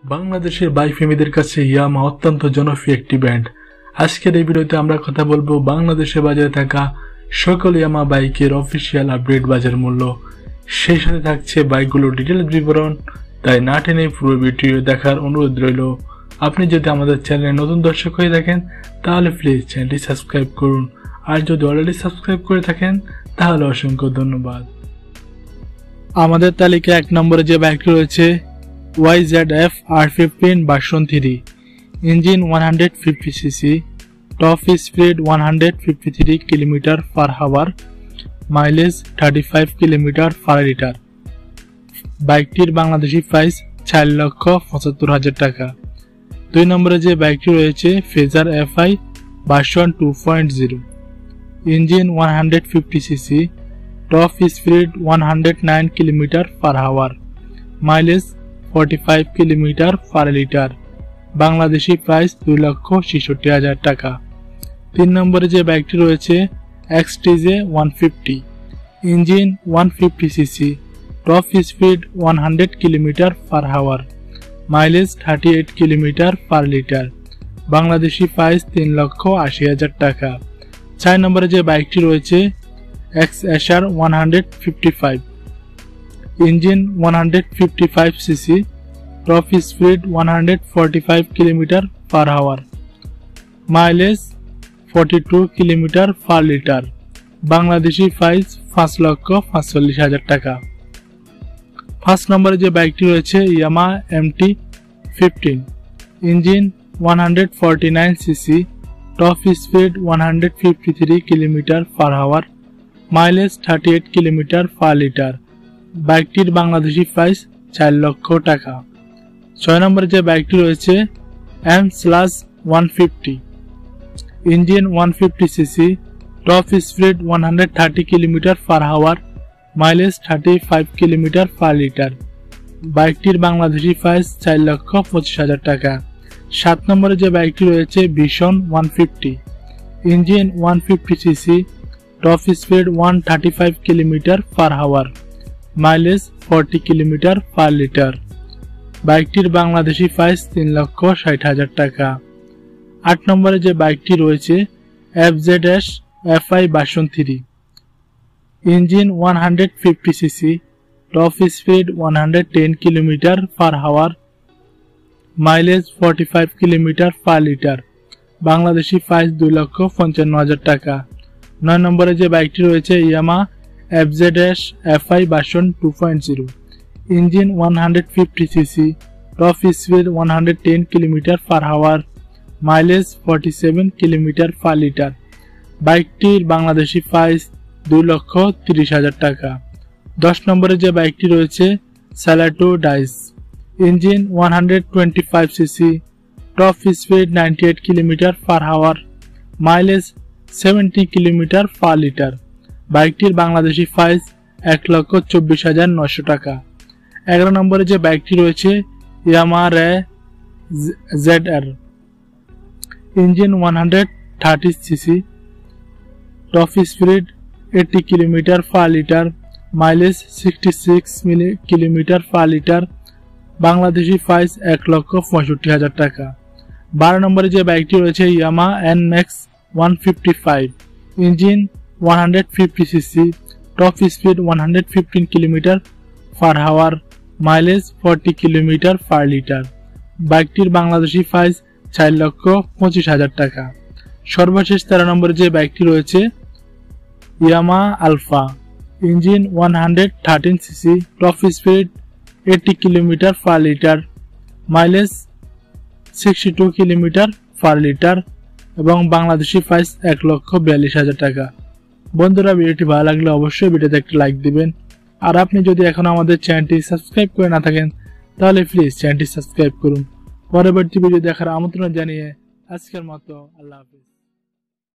বাংলাদেশের বাইক প্রেমীদের কাছে ইয়ামাহা অত্যন্ত জনপ্রিয় একটি ব্র্যান্ড। আজকের এই ভিডিওতে আমরা কথা বলবো বাংলাদেশে বাজারে থাকা সকল ইয়ামাহা বাইকের অফিসিয়াল আপডেট বাজার মূল্য, সেই সাথে থাকছে বাইকগুলোর ডিটেইলস বিবরণ। তাই না টেনে পুরো ভিডিও দেখার অনুরোধ রইল। আপনি যদি আমাদের চ্যানেলে নতুন দর্শক হয়ে থাকেন তাহলে প্লিজ চ্যানেলটি সাবস্ক্রাইব করুন, আর যদি অলরেডি সাবস্ক্রাইব করে থাকেন তাহলে অসংখ্য ধন্যবাদ। আমাদের তালিকায় 1 নম্বরে যে বাইকটি রয়েছে YZF R15 version 3, engine 150cc, top speed 153 km/h, mileage 35 km/লিটার। বাইকটির বাংলাদেশি প্রাইস 4,75,000 টাকা। 2 নম্বরে যে বাইকটি রয়েছে Fazer FI version 2.0, engine 150cc, top speed 109 km/h, mileage 45 km/লিটার। বাংলাদেশি প্রাইস 2,66,000 টাকা। 3 নম্বরে যে বাইকটি রয়েছে XTJ 150, engine 150cc, top speed 100 km/h, mileage 38 km/লিটার। বাংলাদেশি প্রাইস 3,80,000 টাকা। 4 নম্বরে যে বাইকটি রয়েছে XSR 155, engine 155cc, top speed 145 km/h, mileage 42 km/লিটার। বাংলাদেশি প্রাইস 5,45,000 টাকা। 5 নম্বরে যে বাইকটি রয়েছে Yamaha MT-15, engine 149cc, top speed 153 km/h, mileage 38 km/লিটার। বাইকটির বাংলাদেশি প্রাইস 4 লক্ষ টাকা। 6 নম্বরে যে বাইকটি রয়েছে M/150, engine 150cc, top speed 130 km/h, mileage 35 km/লিটার। বাইকটির বাংলাদেশি প্রাইস 4,25,000 টাকা। 7 নম্বরে যে বাইকটি রয়েছে vision 150, engine 150cc, top speed 135 km/h, mileage 40 km/লিটার। বাইকটির বাংলাদেশি প্রাইস 3,60,000 টাকা। 8 নম্বরে যে বাইকটি রয়েছে FZS FI version 3, engine 150cc, top speed 110 km/h, mileage 45 km/লিটার। বাংলাদেশি প্রাইস 2,55,000 টাকা। 9 নম্বরে যে বাইকটি রয়েছে Yamaha FZS FI version 2.0, engine 150cc, top speed 110 km/h, mileage 47 km/লিটার। বাইকটির বাংলাদেশি প্রাইস 2,30,000 টাকা। 10 নম্বরে যে বাইকটি রয়েছে Celato Dice, engine 125cc, top speed 98 km/h, mileage 70 km/লিটার। বাইকটির বাংলাদেশি প্রাইস 1,24,900 টাকা। 11 নম্বরে যে বাইকটি রয়েছে Yamaha Ray ZR, engine 130cc, top speed 80 km/লিটার, মাইলেজ 66 km/লিটার। বাংলাদেশি প্রাইস 1,65,000 টাকা। 12 নম্বরে যে বাইকটি রয়েছে Yamaha NMAX 155, engine 150cc, top speed 115 km/h, mileage 40 km/লিটার। বাইকটির বাংলাদেশি প্রাইস 4,25,000 টাকা। সর্বশেষ 13 নম্বরে যে বাইকটি রয়েছে Yamaha Alpha, engine 113cc, top speed 80 km/লিটার, মাইলেজ 62 km/লিটার এবং বাংলাদেশি প্রাইস 1,42,000 টাকা। বন্ধুরা, ভিডিওটি ভালো লাগলে অবশ্যই ভিডিওতে একটা লাইক দিবেন, আর আপনি যদি এখনো আমাদের চ্যানেলটি সাবস্ক্রাইব করে না থাকেন তাহলে প্লিজ চ্যানেলটি সাবস্ক্রাইব করুন। পরবর্তী ভিডিও দেখার আমন্ত্রণ জানিয়ে আজকের মতো আল্লাহ হাফেজ।